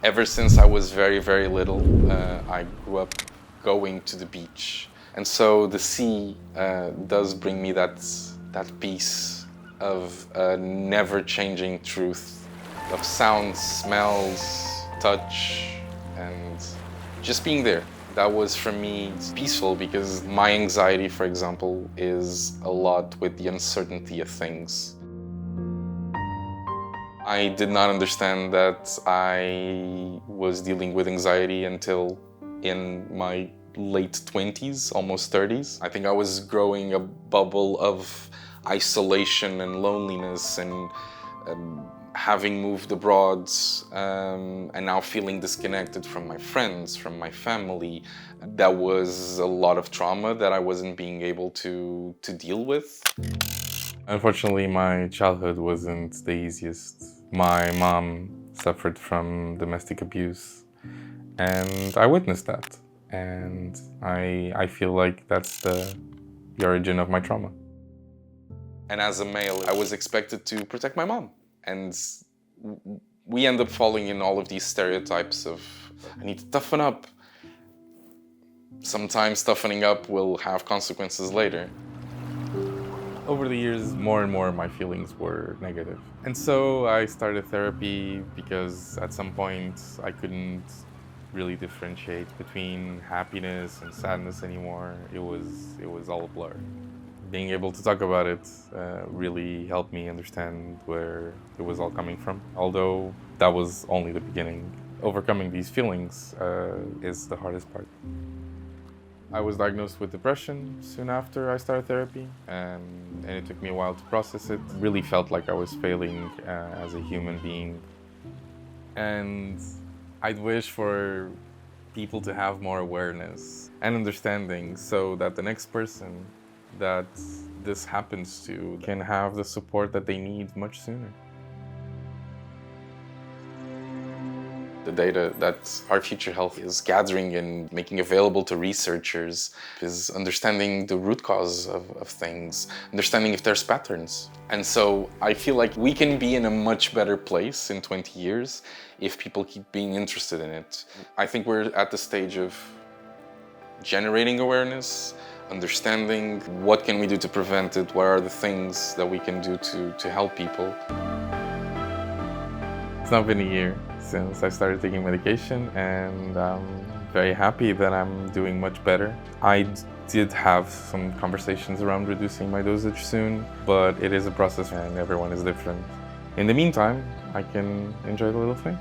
Ever since I was very, very little, I grew up going to the beach. And so the sea does bring me that peace of never-changing truth, of sounds, smells, touch, and just being there. That was, for me, peaceful because my anxiety, for example, is a lot with the uncertainty of things. I did not understand that I was dealing with anxiety until in my late 20s, almost 30s. I think I was growing a bubble of isolation and loneliness and having moved abroad and now feeling disconnected from my friends, from my family. That was a lot of trauma that I wasn't being able to deal with. Unfortunately, my childhood wasn't the easiest. My mom suffered from domestic abuse, and I witnessed that. And I feel like that's the origin of my trauma. And as a male, I was expected to protect my mom. And we end up falling in all of these stereotypes of, I need to toughen up. Sometimes toughening up will have consequences later. Over the years, more and more my feelings were negative. And so I started therapy because at some point I couldn't really differentiate between happiness and sadness anymore. It was all a blur. Being able to talk about it really helped me understand where it was all coming from. Although that was only the beginning. Overcoming these feelings is the hardest part. I was diagnosed with depression soon after I started therapy, and it took me a while to process it. Really felt like I was failing as a human being. And I'd wish for people to have more awareness and understanding so that the next person that this happens to can have the support that they need much sooner. The data that Our Future Health is gathering and making available to researchers is understanding the root cause of things, understanding if there's patterns. And so I feel like we can be in a much better place in 20 years if people keep being interested in it. I think we're at the stage of generating awareness, understanding what can we do to prevent it, what are the things that we can do to help people. It's not been a year since I started taking medication, and I'm very happy that I'm doing much better. I did have some conversations around reducing my dosage soon, but it is a process and everyone is different. In the meantime, I can enjoy the little things.